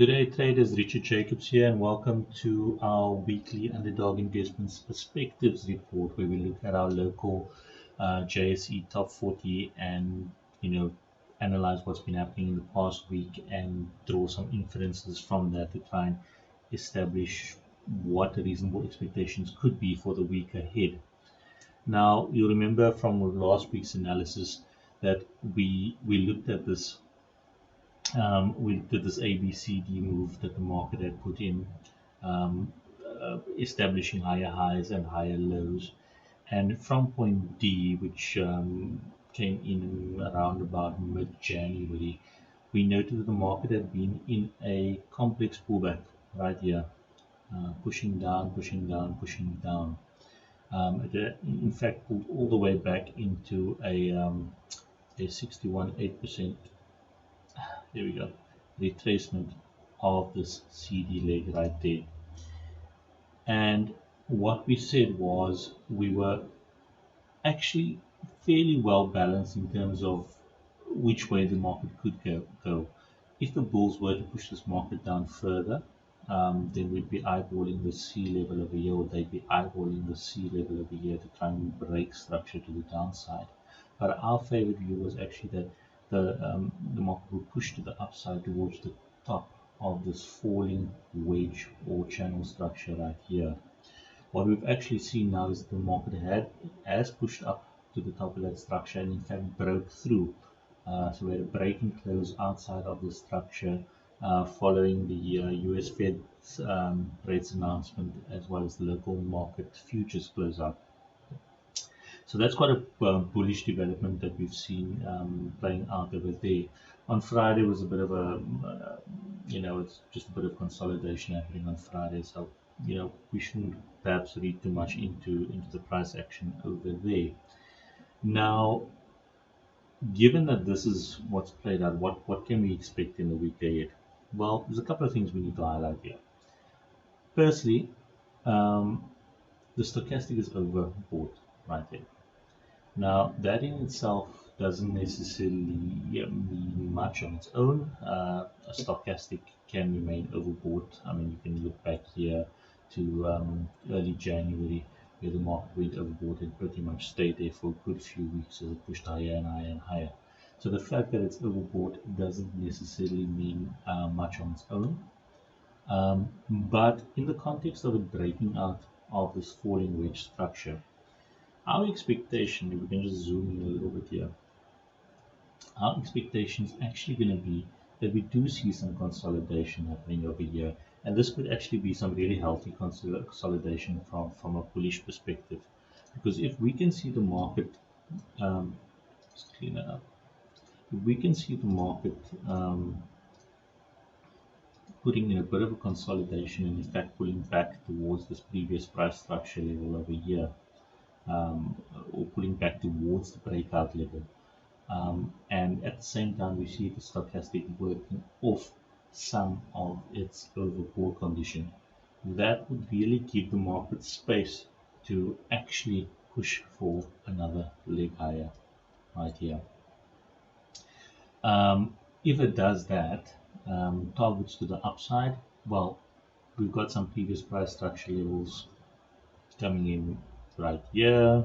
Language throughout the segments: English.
Good day, traders. Richard Jacobs here, and welcome to our weekly Underdog Investments Perspectives report, where we look at our local JSE Top 40 and analyze what's been happening in the past week and draw some inferences from that to try and establish what the reasonable expectations could be for the week ahead. Now, you'll remember from last week's analysis that we looked at this we did this ABCD move that the market had put in, establishing higher highs and higher lows. And from point D, which came in around about mid-January, we noted that the market had been in a complex pullback right here, pushing down, pushing down, pushing down. In fact, pulled all the way back into a 61.8%. There we go, retracement of this CD leg right there. And what we said was we were actually fairly well balanced in terms of which way the market could go. If the bulls were to push this market down further, then we'd be eyeballing the C level over here, or they'd be eyeballing the C level over here to try and break structure to the downside. But our favorite view was actually that the market will push to the upside towards the top of this falling wedge or channel structure right here. What we've actually seen now is the market has pushed up to the top of that structure and in fact broke through. So we had a breaking close outside of the structure following the US Fed's rates announcement, as well as the local market futures close out. So that's quite a bullish development that we've seen playing out over there. On Friday was a bit of a, it's just a bit of consolidation happening on Friday. So, we shouldn't perhaps read too much into the price action over there. Now, given that this is what's played out, what can we expect in the week ahead? Well, there's a couple of things we need to highlight here. Firstly, the stochastic is overbought right there. Now, that in itself doesn't necessarily mean much on its own. A stochastic can remain overbought. I mean, you can look back here to early January, where the market went overbought and pretty much stayed there for a good few weeks as it pushed higher and higher and higher. So the fact that it's overbought doesn't necessarily mean much on its own. But in the context of it breaking out of this falling wedge structure, our expectation, if we can just zoom in a little bit here, our expectation is actually going to be that we do see some consolidation happening over here. And this could actually be some really healthy consolidation from a bullish perspective. Because if we can see the market, just clean that up. If we can see the market putting in a bit of a consolidation and in fact pulling back towards this previous price structure level over here, or pulling back towards the breakout level. And at the same time, we see the stochastic working off some of its overbought condition. That would really give the market space to actually push for another leg higher right here. If it does that, targets to the upside, well, we've got some previous price structure levels coming in right here,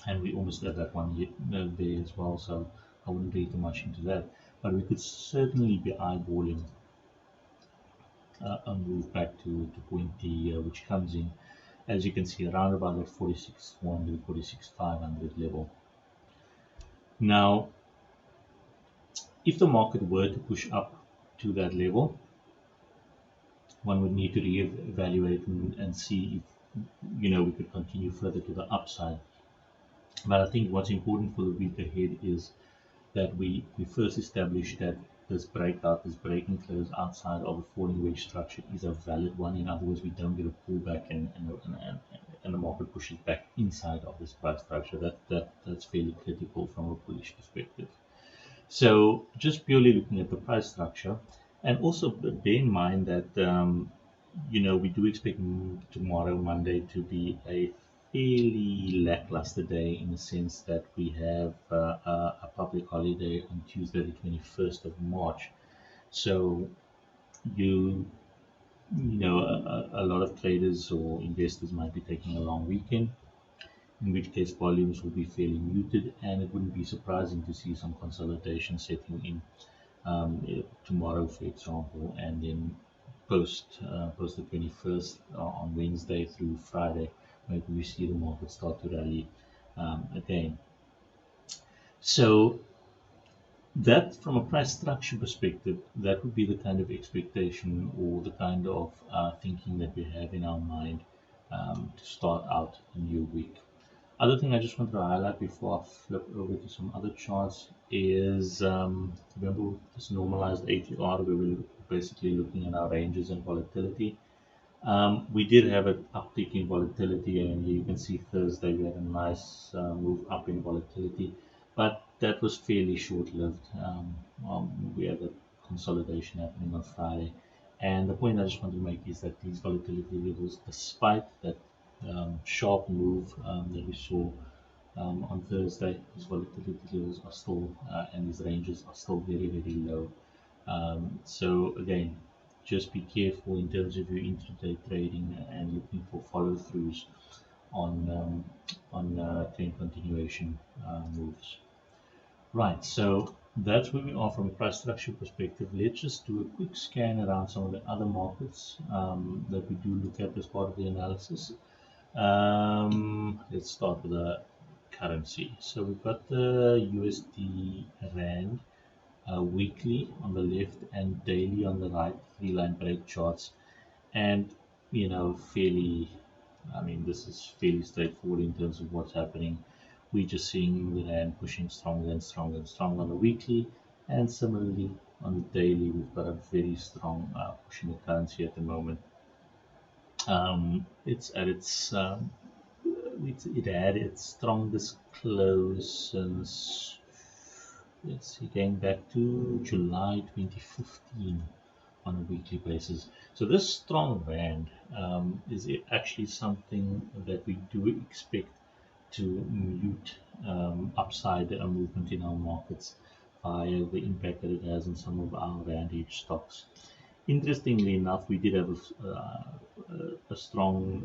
and we almost had that one there as well, so I wouldn't read too much into that, but we could certainly be eyeballing a move back to point D, which comes in, as you can see, around about the 46,100, 46,500 level. Now, if the market were to push up to that level, one would need to reevaluate and see if we could continue further to the upside. But I think what's important for the week ahead is that we first establish that this breakout, this breaking close outside of the falling wedge structure is a valid one. In other words, we don't get a pullback and the market pushes back inside of this price structure. That's fairly critical from a bullish perspective. So just purely looking at the price structure, and also bear in mind that we do expect tomorrow, Monday, to be a fairly lackluster day in the sense that we have a public holiday on Tuesday, the 21st of March. So you you know a lot of traders or investors might be taking a long weekend, in which case volumes will be fairly muted, and it wouldn't be surprising to see some consolidation setting in tomorrow, for example, and then post the 21st on Wednesday through Friday, maybe we see the market start to rally again. So that, from a price structure perspective, that would be the kind of expectation or the kind of thinking that we have in our mind to start out a new week. Other thing I just want to highlight before I flip over to some other charts is remember this normalized ATR where we're basically looking at our ranges and volatility. We did have an uptick in volatility, and you can see Thursday we had a nice move up in volatility, but that was fairly short-lived. We had a consolidation happening on Friday, and the point I just want to make is that these volatility levels, despite that sharp move that we saw on Thursday, these volatility levels are still and these ranges are still very, very low. So again, just be careful in terms of your intraday trading and looking for follow-throughs on trend continuation moves. Right, so that's where we are from a price structure perspective. Let's just do a quick scan around some of the other markets that we do look at as part of the analysis. Let's start with the currency. So we've got the USD Rand weekly on the left and daily on the right, three-line break charts. And, fairly, this is fairly straightforward in terms of what's happening. We're just seeing the Rand pushing stronger and stronger and stronger on the weekly. And similarly, on the daily, we've got a very strong push in the currency at the moment. It's at it had its strongest close since, let's see, going back to July 2015 on a weekly basis. So this strong rand is actually something that we do expect to mute upside movement in our markets via the impact that it has on some of our rand hedge stocks. Interestingly enough, we did have a stronger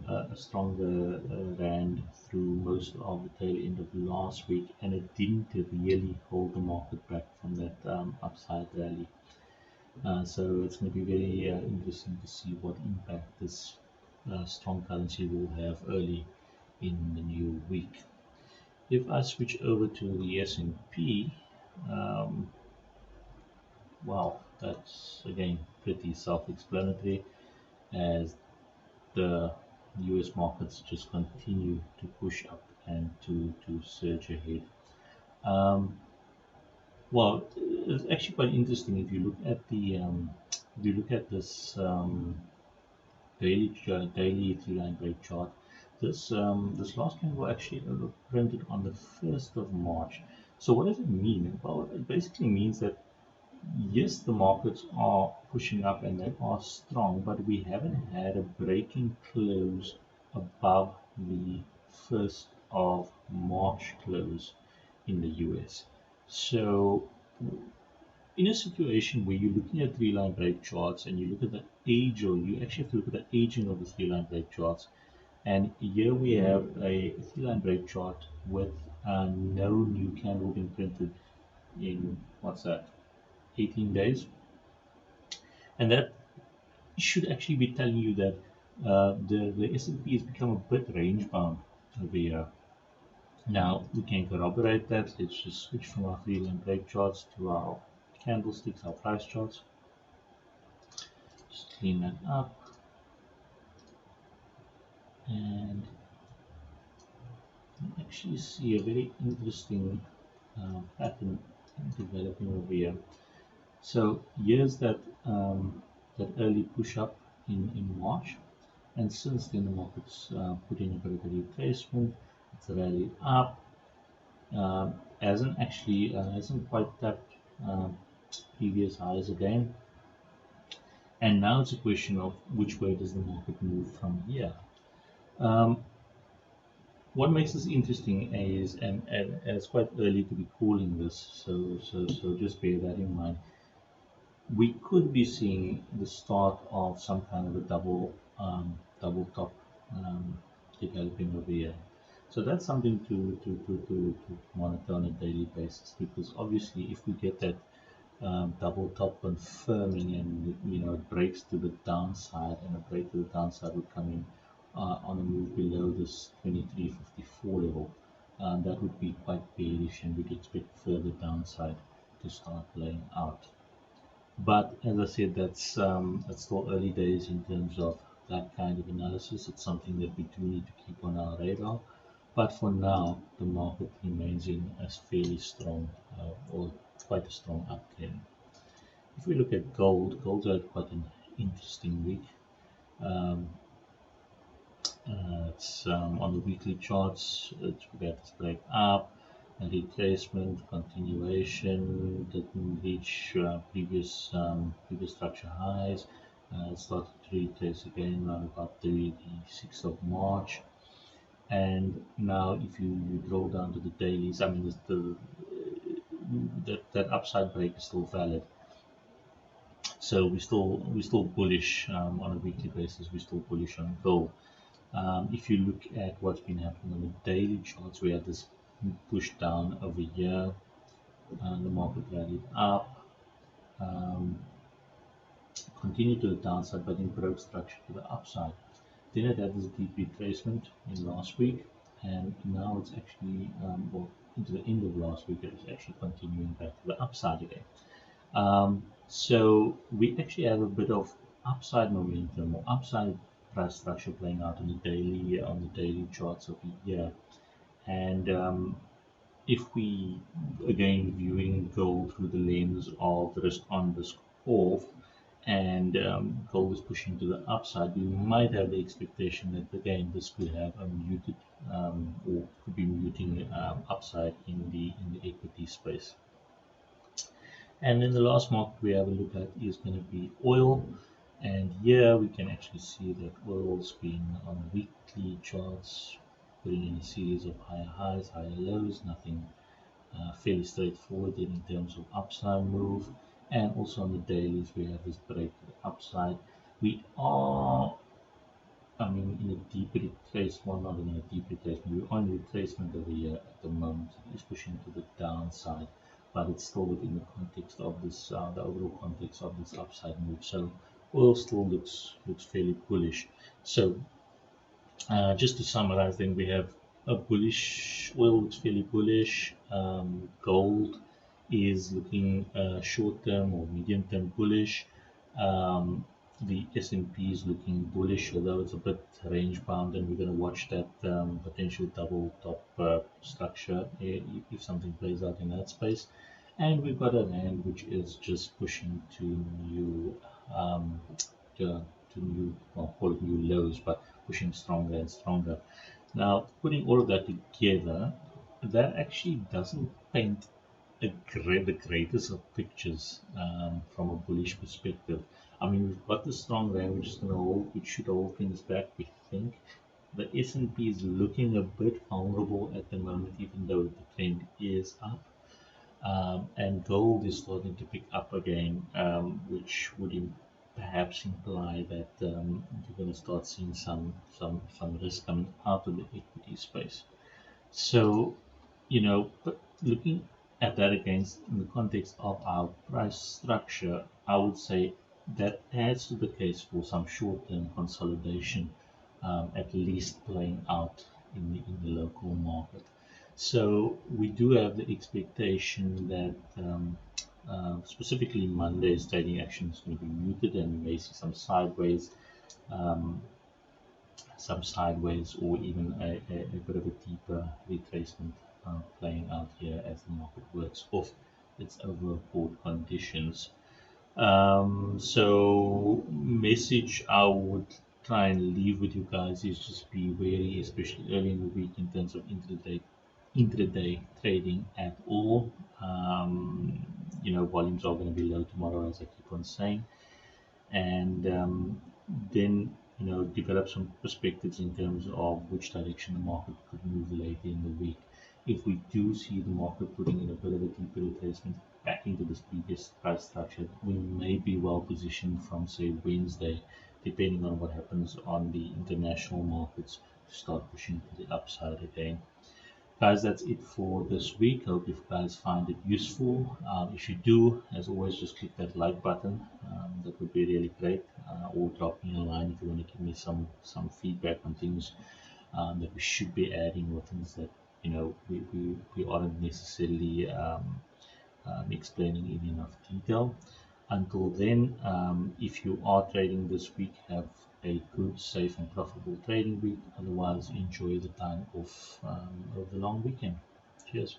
rand through most of the tail end of last week, and it didn't really hold the market back from that upside rally. So it's going to be very interesting to see what impact this strong currency will have early in the new week. If I switch over to the S&P, wow, that's again pretty self-explanatory as the US markets just continue to push up and to surge ahead. Well, it's actually quite interesting if you look at this daily three-line break chart. This last candle actually printed on the 1st of March. So what does it mean? Well, it basically means that yes, the markets are pushing up and they are strong, but we haven't had a breaking close above the 1st of March close in the US. So in a situation where you're looking at three-line break charts and you look at the age, or you actually have to look at the aging of the three-line break charts, and here we have a three-line break chart with no new candle being printed in, what's that, 18 days. And that should actually be telling you that the S&P has become a bit range bound over here. Now we can corroborate that. Let's just switch from our three-line break charts to our candlesticks, our price charts. Just clean that up. And you actually see a very interesting pattern developing over here. So here's that early push up in March, and since then the market's put in a bit of a retracement. It's rallied up, hasn't quite tapped previous highs again, and now it's a question of which way does the market move from here. What makes this interesting is, and it's quite early to be calling this, so just bear that in mind. we could be seeing the start of some kind of a double top um, developing over here. So that's something to monitor on a daily basis, because obviously if we get that double top confirming, and it breaks to the downside, and a break to the downside would come in on a move below this 23.54 level, that would be quite bearish, and we'd expect further downside to start playing out. But as I said, that's still early days in terms of that kind of analysis. It's something that we do need to keep on our radar. But for now, the market remains in a fairly strong, or quite a strong uptrend. If we look at gold, gold's had quite an interesting week. Um, it's on the weekly charts. We got this break up, a retracement, continuation, didn't reach previous structure highs. It started to retrace again around about the 6th of March. And now, if you draw down to the dailies, I mean, that upside break is still valid. So we still bullish on a weekly basis. We're still bullish on gold. If you look at what's been happening on the daily charts, we had this push down over here, and the market rallied up, um, continued to the downside, but then broke structure to the upside. Then it had this deep retracement in last week, and now it's actually, well, into the end of last week, it was actually continuing back to the upside again. So we actually have a bit of upside momentum, or upside price structure playing out on the daily charts over here. And if we again viewing gold through the lens of risk on, risk off, and gold is pushing to the upside, we might have the expectation that again this could have a muted, or could be muting upside in the equity space. And then the last market we have a look at is going to be oil. And here we can actually see that oil's been on weekly charts, putting in a series of higher highs, higher lows, nothing fairly straightforward in terms of upside move. And also on the dailies, we have this break to the upside. We are, I mean, in a deep retracement, well, not in a deep retracement, we're on retracement over here at the moment. It's pushing to the downside, but it's still within the context of this, the overall context of this upside move. So oil still looks fairly bullish. So just to summarize, then we have a bullish, oil looks fairly bullish. Gold is looking short term or medium term bullish. The S&P is looking bullish, although it's a bit range bound, and we're going to watch that potential double top structure if something plays out in that space. And we've got a rand which is just pushing to new, well, call it new lows, but pushing stronger and stronger. Now, putting all of that together, that actually doesn't paint the greatest of pictures from a bullish perspective. I mean, we've got the strong rand, which is going to hold, which should hold things back, we think. The S&P is looking a bit vulnerable at the moment, even though the trend is up. And gold is starting to pick up again, which would perhaps imply that you're going to start seeing some risk coming out of the equity space. So, but looking at that against in the context of our price structure, I would say that adds to the case for some short-term consolidation, at least playing out in the local market. So we do have the expectation that specifically Monday's trading action is going to be muted, and we may see um, some sideways, or even a bit of a deeper retracement playing out here as the market works off its overbought conditions. So message I would try and leave with you guys is just be wary, especially early in the week, in terms of intraday trading at all. Volumes are going to be low tomorrow, as I keep on saying, and then develop some perspectives in terms of which direction the market could move later in the week. if we do see the market putting in a bit of a deeper retracement back into this previous price structure, we may be well positioned from, say, Wednesday, depending on what happens on the international markets, to start pushing to the upside again. Guys, that's it for this week. Hope you guys find it useful. If you do, as always, just click that like button. That would be really great. Or drop me a line if you want to give me some feedback on things that we should be adding, or things that we aren't necessarily explaining in enough detail. Until then, if you are trading this week, have a good, safe, and profitable trading week. Otherwise, enjoy the time off over the long weekend. Cheers.